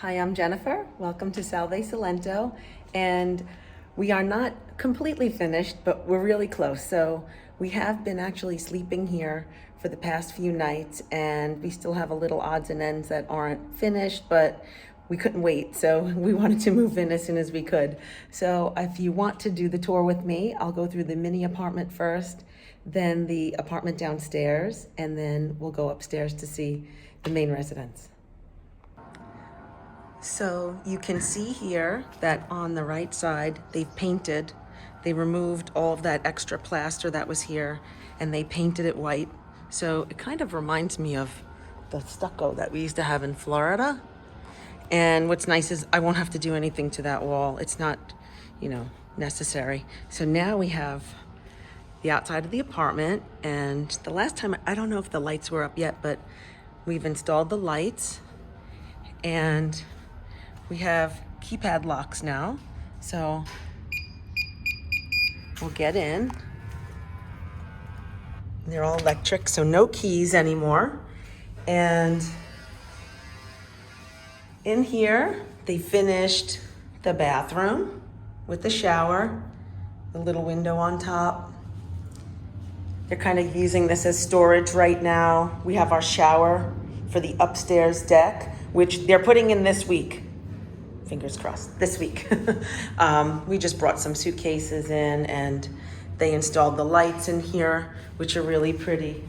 Hi, I'm Jennifer. Welcome to Salve Salento. And we are not completely finished, but we're really close. So we have been actually sleeping here for the past few nights, and we still have a little odds and ends that aren't finished, but we couldn't wait. So we wanted to move in as soon as we could. So if you want to do the tour with me, I'll go through the mini apartment first, then the apartment downstairs, and then we'll go upstairs to see the main residence. So you can see here that on the right side, they've painted. They removed all of that extra plaster that was here and they painted it white. So it kind of reminds me of the stucco that we used to have in Florida. And what's nice is I won't have to do anything to that wall. It's not, necessary. So now we have the outside of the apartment, and the last time, I don't know if the lights were up yet, but we've installed the lights and we have keypad locks now, so we'll get in. They're all electric, so no keys anymore. And in here, they finished the bathroom with the shower, the little window on top. They're kind of using this as storage right now. We have our shower for the upstairs deck, which they're putting in this week. Fingers crossed, this week. We just brought some suitcases in and they installed the lights in here, which are really pretty.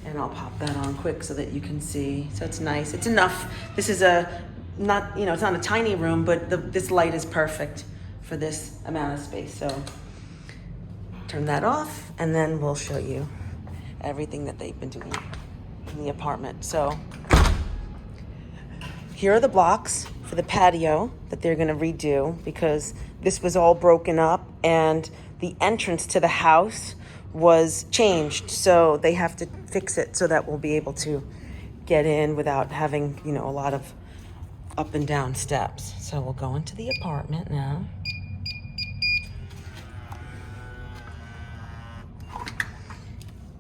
And I'll pop that on quick so that you can see. So it's nice, it's enough. This is it's not a tiny room, but this light is perfect for this amount of space. So turn that off and then we'll show you everything that they've been doing in the apartment. So here are the blocks for the patio that they're gonna redo because this was all broken up and the entrance to the house was changed. So they have to fix it so that we'll be able to get in without having, a lot of up and down steps. So we'll go into the apartment now.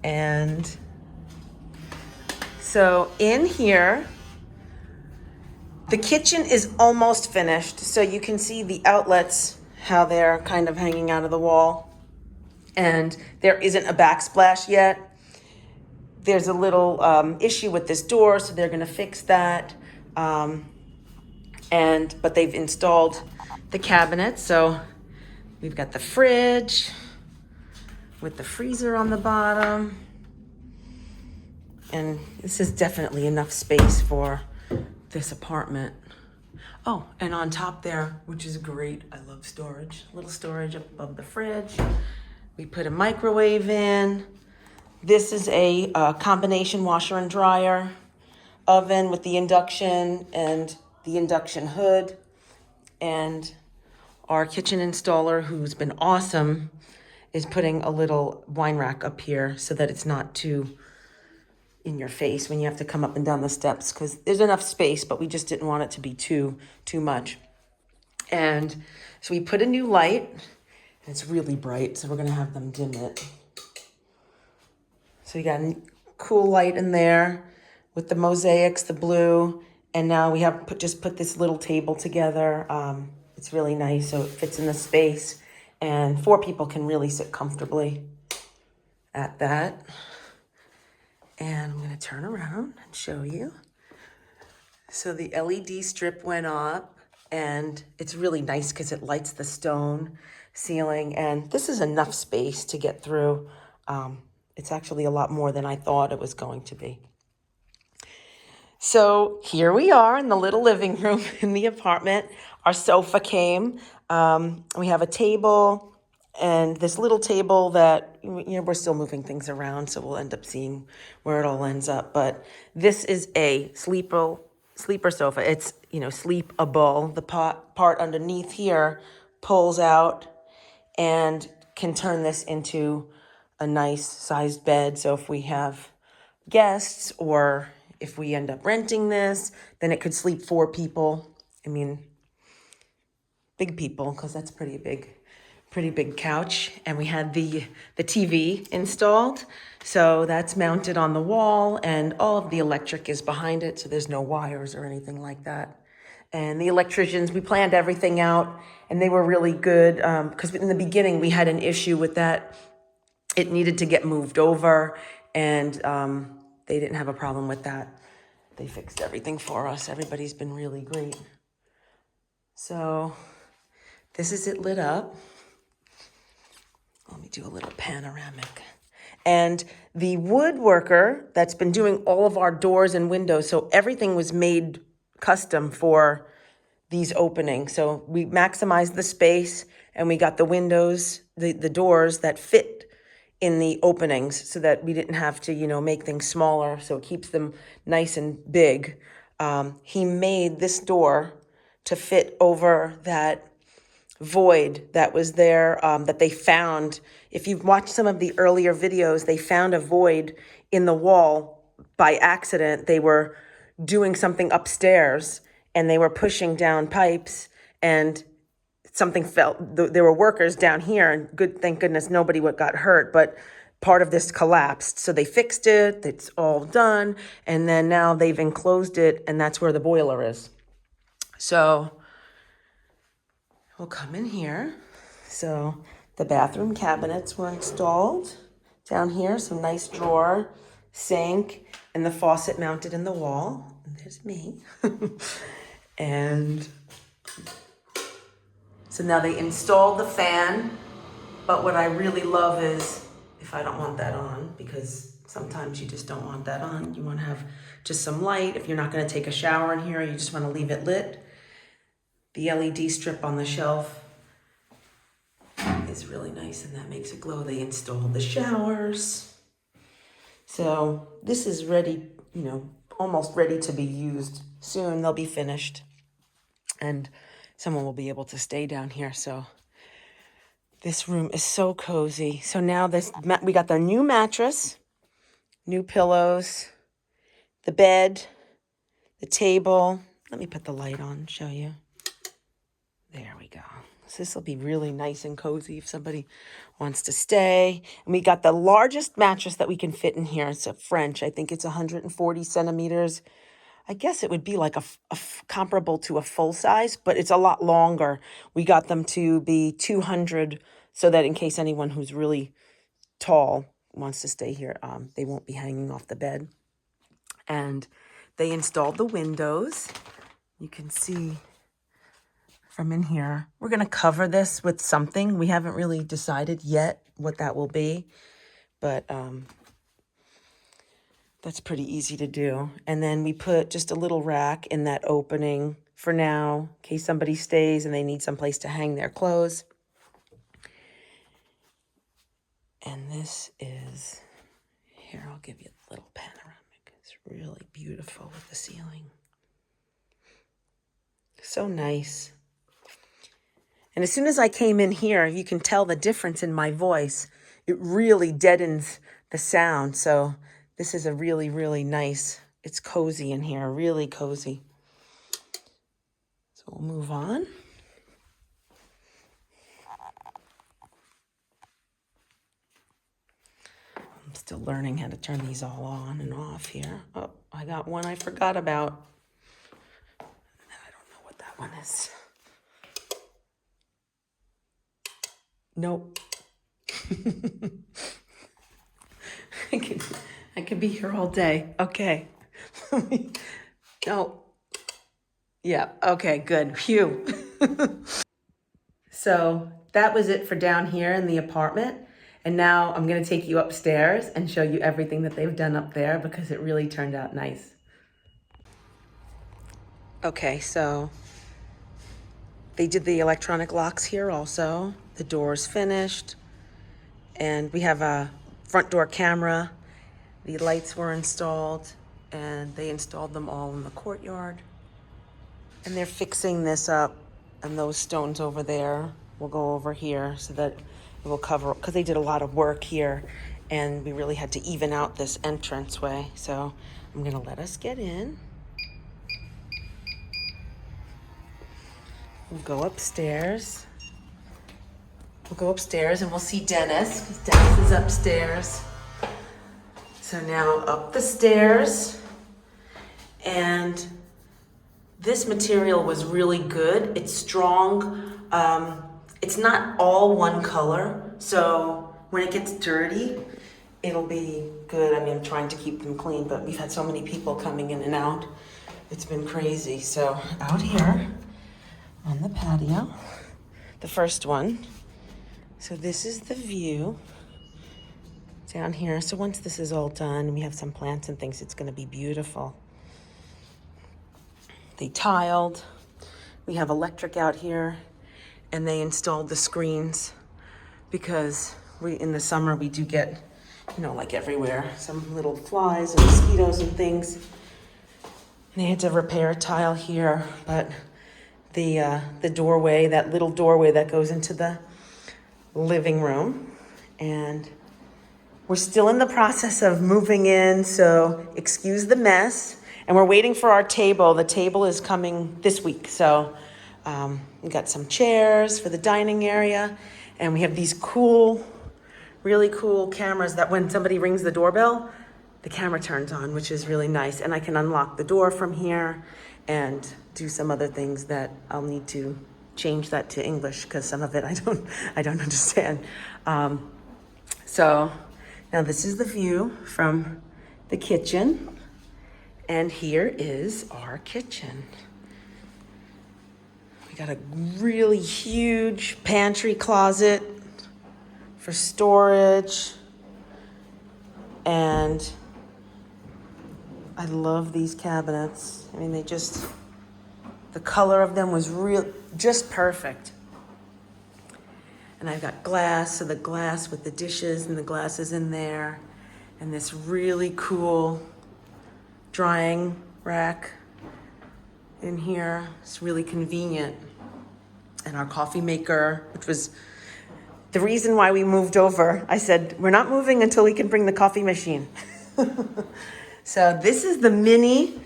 And so in here, the kitchen is almost finished, so you can see the outlets, how they're kind of hanging out of the wall. And there isn't a backsplash yet. There's a little issue with this door, so they're gonna fix that. But they've installed the cabinets, so we've got the fridge with the freezer on the bottom. And this is definitely enough space for this apartment. Oh, and on top there, which is great, I love storage, little storage above the fridge. We put a microwave in. This is a combination washer and dryer, oven with the induction and the induction hood. And our kitchen installer, who's been awesome, is putting a little wine rack up here so that it's not too in your face when you have to come up and down the steps, because there's enough space, but we just didn't want it to be too much. And so we put a new light, and it's really bright, so we're gonna have them dim it. So you got a cool light in there with the mosaics, the blue, and now we have just put this little table together. It's really nice, so it fits in the space, and 4 people can really sit comfortably at that. And I'm gonna turn around and show you. So the LED strip went up and it's really nice because it lights the stone ceiling, and this is enough space to get through. It's actually a lot more than I thought it was going to be. So here we are in the little living room in the apartment. Our sofa came. We have a table, and this little table that, we're still moving things around, so we'll end up seeing where it all ends up. But this is a sleeper sofa. It's, sleepable. The part underneath here pulls out and can turn this into a nice sized bed. So if we have guests or if we end up renting this, then it could sleep 4 people. I mean, big people, because that's pretty big couch. And we had the TV installed, so that's mounted on the wall, and all of the electric is behind it, so there's no wires or anything like that. And the electricians, we planned everything out, and they were really good, because in the beginning we had an issue with that. It needed to get moved over, and they didn't have a problem with that. They fixed everything for us. Everybody's been really great. So this is it lit up. Let me do a little panoramic. And the woodworker that's been doing all of our doors and windows, so everything was made custom for these openings. So we maximized the space, and we got the windows, the doors that fit in the openings, so that we didn't have to, make things smaller. So it keeps them nice and big. He made this door to fit over that void that was there, that they found. If you've watched some of the earlier videos, they found a void in the wall by accident. They were doing something upstairs, and they were pushing down pipes, and something fell. There were workers down here, and thank goodness nobody got hurt, but part of this collapsed. So they fixed it, it's all done, and then now they've enclosed it, and that's where the boiler is. So we'll come in here. So the bathroom cabinets were installed down here. So nice drawer, sink, and the faucet mounted in the wall. And there's me. And so now they installed the fan. But what I really love is, if I don't want that on, because sometimes you just don't want that on. You want to have just some light. If you're not going to take a shower in here, you just want to leave it lit. The LED strip on the shelf is really nice, and that makes it glow. They installed the showers. So this is ready, almost ready to be used. Soon they'll be finished, and someone will be able to stay down here. So this room is so cozy. So now we got the new mattress, new pillows, the bed, the table. Let me put the light on and show you. There we go. So this will be really nice and cozy if somebody wants to stay. And we got the largest mattress that we can fit in here. It's a French. I think it's 140 centimeters. I guess it would be like a comparable to a full size, but it's a lot longer. We got them to be 200, so that in case anyone who's really tall wants to stay here, they won't be hanging off the bed. And they installed the windows. You can see from in here. We're going to cover this with something. We haven't really decided yet what that will be, but that's pretty easy to do. And then we put just a little rack in that opening for now, in case somebody stays and they need someplace to hang their clothes. And this is, here, I'll give you a little panoramic. It's really beautiful with the ceiling. So nice. And as soon as I came in here, you can tell the difference in my voice. It really deadens the sound. So this is a really, really nice, it's cozy in here, really cozy. So we'll move on. I'm still learning how to turn these all on and off here. Oh, I got one I forgot about. And I don't know what that one is. Nope. I could be here all day. Okay. No. Yeah. Okay, good. Phew. So that was it for down here in the apartment. And now I'm going to take you upstairs and show you everything that they've done up there, because it really turned out nice. Okay, so they did the electronic locks here also. The door's finished. And we have a front door camera. The lights were installed, and they installed them all in the courtyard. And they're fixing this up, and those stones over there will go over here so that it will cover, because they did a lot of work here, and we really had to even out this entranceway. So I'm gonna let us get in. We'll go upstairs. We'll go upstairs and we'll see Dennis, because Dennis is upstairs. So now up the stairs, and This material was really good. It's strong. It's not all one color, so when it gets dirty, it'll be good. I mean, I'm trying to keep them clean, but we've had so many people coming in and out. It's been crazy. So out here on the patio, the first one. So this is the view down here. So once this is all done and we have some plants and things, it's gonna be beautiful. They tiled. We have electric out here, and they installed the screens because in the summer we do get, like everywhere, some little flies and mosquitoes and things. And they had to repair a tile here, but the doorway, that little doorway that goes into the living room, and we're still in the process of moving in, so excuse the mess. And we're waiting for our table. The table is coming this week, so we got some chairs for the dining area, and we have these cool, really cool cameras that when somebody rings the doorbell, the camera turns on, which is really nice. And I can unlock the door from here and do some other things that I'll need to change that to English because some of it I don't understand. So now this is the view from the kitchen, and here is our kitchen. We got a really huge pantry closet for storage, and I love these cabinets. I mean, the color of them was just perfect. And I've got glass, so the glass with the dishes and the glasses in there, and this really cool drying rack in here. It's really convenient. And our coffee maker, which was the reason why we moved over. I said, we're not moving until we can bring the coffee machine. So this is the mini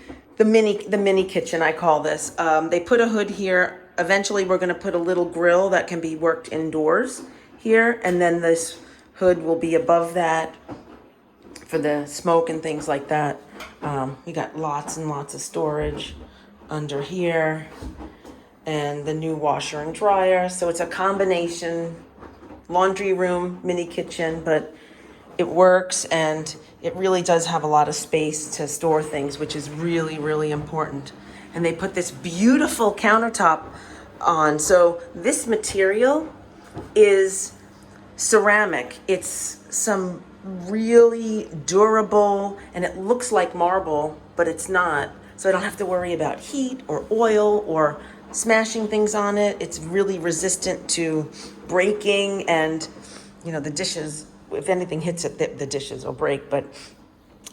kitchen, I call this. They put a hood here. Eventually we're gonna put a little grill that can be worked indoors here. And then this hood will be above that for the smoke and things like that. We got lots and lots of storage under here, and the new washer and dryer. So it's a combination laundry room, mini kitchen, but it works, and it really does have a lot of space to store things, which is really, really important. And they put this beautiful countertop on. So this material is ceramic. It's some really durable, and it looks like marble, but it's not. So I don't have to worry about heat or oil or smashing things on it. It's really resistant to breaking, and the dishes, if anything hits it, the dishes will break. But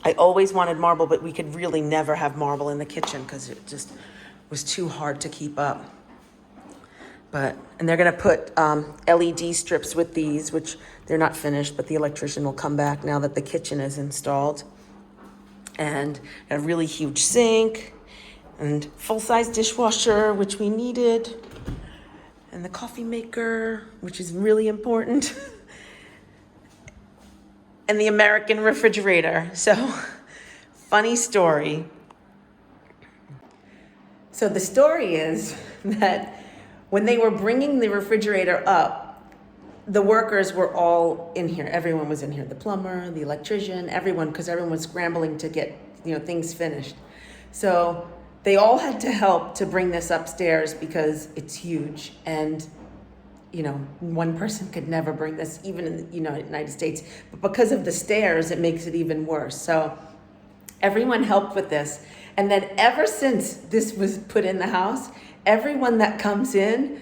I always wanted marble, but we could really never have marble in the kitchen because it just was too hard to keep up. And they're gonna put LED strips with these, which they're not finished, but the electrician will come back now that the kitchen is installed. And a really huge sink and full-size dishwasher, which we needed. And the coffee maker, which is really important. And the American refrigerator. So, funny story. So the story is that when they were bringing the refrigerator up, the workers were all in here. Everyone was in here. The plumber, the electrician, everyone, because everyone was scrambling to get things finished. So they all had to help to bring this upstairs because it's huge, and one person could never bring this, even in the United States. But because of the stairs, it makes it even worse. So everyone helped with this. And then ever since this was put in the house, everyone that comes in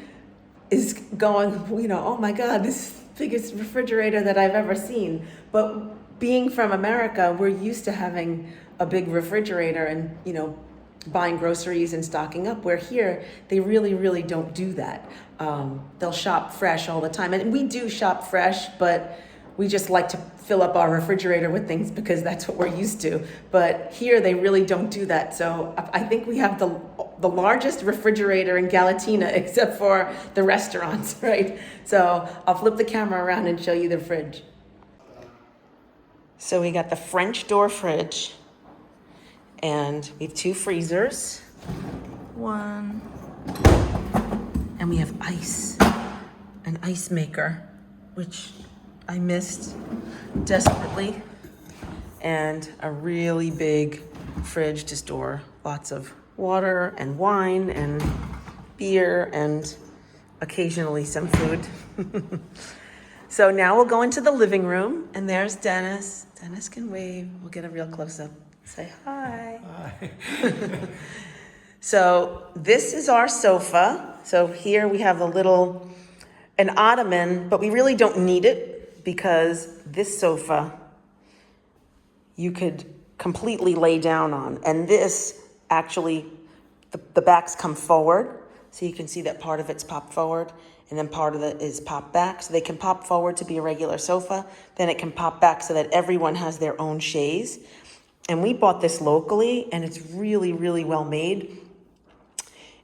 is going, oh my God, this is the biggest refrigerator that I've ever seen. But being from America, we're used to having a big refrigerator and, buying groceries and stocking up, where here, they really, really don't do that. They'll shop fresh all the time. And we do shop fresh, but we just like to fill up our refrigerator with things because that's what we're used to. But here, they really don't do that. So I think we have the largest refrigerator in Galatina, except for the restaurants, right? So I'll flip the camera around and show you the fridge. So we got the French door fridge, and we have 2 freezers. one. And we have an ice maker, which I missed desperately. And a really big fridge to store lots of water and wine and beer and occasionally some food. So now we'll go into the living room, and there's Dennis. Dennis can wave. We'll get a real close-up. Say hi. Hi. So this is our sofa. So here we have an ottoman, but we really don't need it because this sofa you could completely lay down on. And this actually, the backs come forward. So you can see that part of it's popped forward and then part of it is popped back. So they can pop forward to be a regular sofa. Then it can pop back so that everyone has their own chaise. And we bought this locally and it's really, really well made.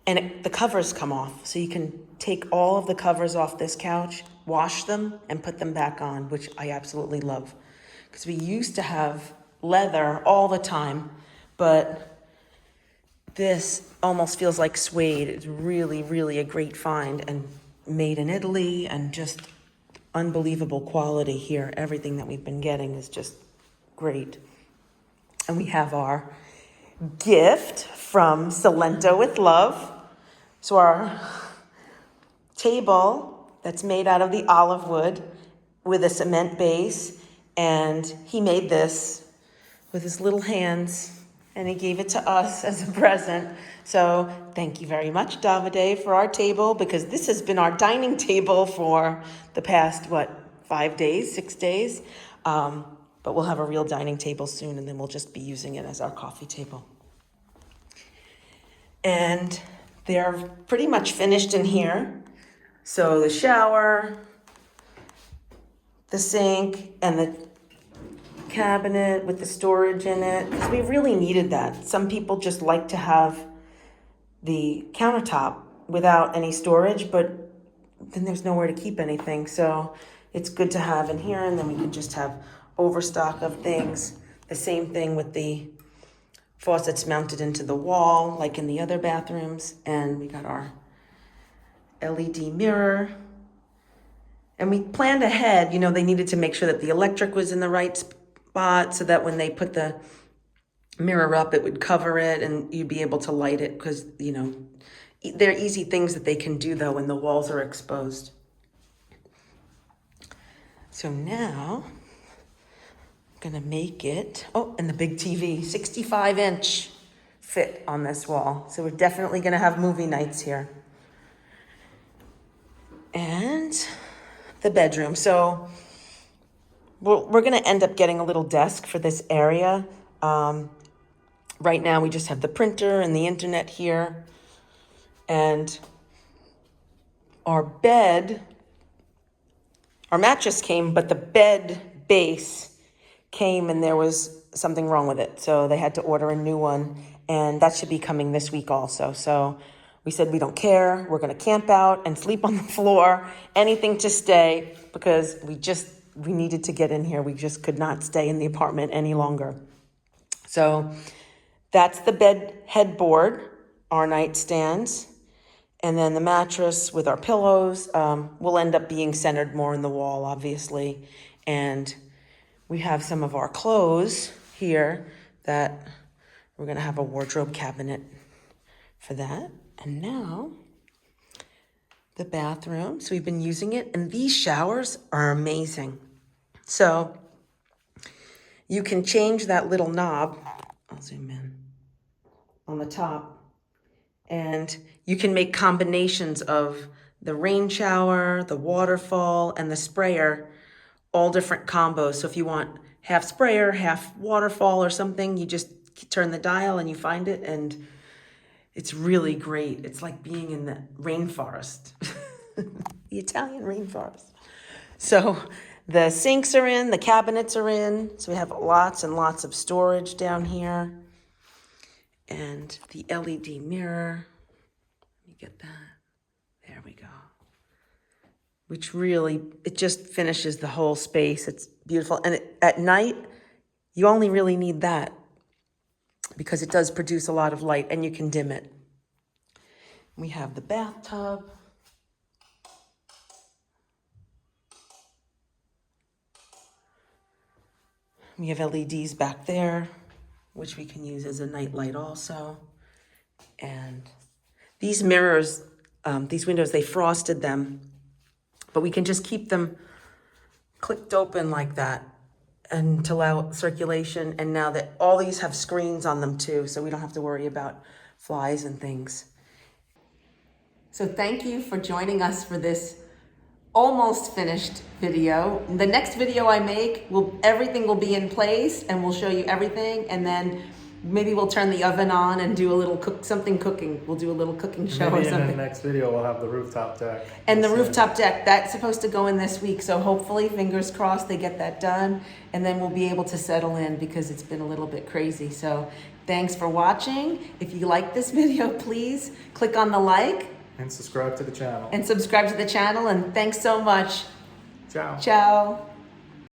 And the covers come off. So you can take all of the covers off this couch, wash them and put them back on, which I absolutely love. Because we used to have leather all the time, but this almost feels like suede. It's really, really a great find and made in Italy and just unbelievable quality here. Everything that we've been getting is just great. And we have our gift from Salento with Love. So our table that's made out of the olive wood with a cement base, and he made this with his little hands and he gave it to us as a present. So thank you very much, Davide, for our table, because this has been our dining table for the past, 5 days, 6 days? But we'll have a real dining table soon, and then we'll just be using it as our coffee table. And they're pretty much finished in here. So the shower, the sink, and the cabinet with the storage in it, because we really needed that. Some people just like to have the countertop without any storage, but then there's nowhere to keep anything. So it's good to have in here, and then we can just have overstock of things. The same thing with the faucets mounted into the wall, like in the other bathrooms. And we got our LED mirror. And we planned ahead, they needed to make sure that the electric was in the right spot so that when they put the mirror up, it would cover it and you'd be able to light it because, they're easy things that they can do though when the walls are exposed. So now I'm gonna make it, and the big TV, 65-inch fit on this wall. So we're definitely gonna have movie nights here. And the bedroom. So we're going to end up getting a little desk for this area. Right now, we just have the printer and the internet here. And our mattress came, but the bed base came and there was something wrong with it. So they had to order a new one. And that should be coming this week also. So we said we don't care. We're going to camp out and sleep on the floor, anything to stay, because we needed to get in here. We just could not stay in the apartment any longer. So that's the bed headboard, our nightstands, and then the mattress with our pillows will end up being centered more in the wall, obviously. And we have some of our clothes here that we're going to have a wardrobe cabinet for that. And now, the bathroom. So we've been using it, and these showers are amazing. So you can change that little knob. I'll zoom in on the top. And you can make combinations of the rain shower, the waterfall, and the sprayer, all different combos. So if you want half sprayer, half waterfall or something, you just turn the dial and you find it, and it's really great. It's like being in the rainforest, the Italian rainforest. So the sinks are in, the cabinets are in. So we have lots and lots of storage down here. And the LED mirror, let me get that. There we go. Which really, it just finishes the whole space. It's beautiful. And at night, you only really need that because it does produce a lot of light and you can dim it. We have the bathtub. We have LEDs back there, which we can use as a night light also. And these mirrors, these windows, they frosted them, but we can just keep them clicked open like that and to allow circulation. And now that all these have screens on them too, so we don't have to worry about flies and things. So thank you for joining us for this almost finished video. The next video I make, everything will be in place and we'll show you everything, and then maybe we'll turn the oven on and do a little cooking. We'll do a little cooking show or something. In the next video we'll have the rooftop deck. And the rooftop deck, that's supposed to go in this week, so hopefully, fingers crossed, they get that done, and then we'll be able to settle in because it's been a little bit crazy. So thanks for watching. If you like this video, please click on the like. And subscribe to the channel. And thanks so much. Ciao. Ciao.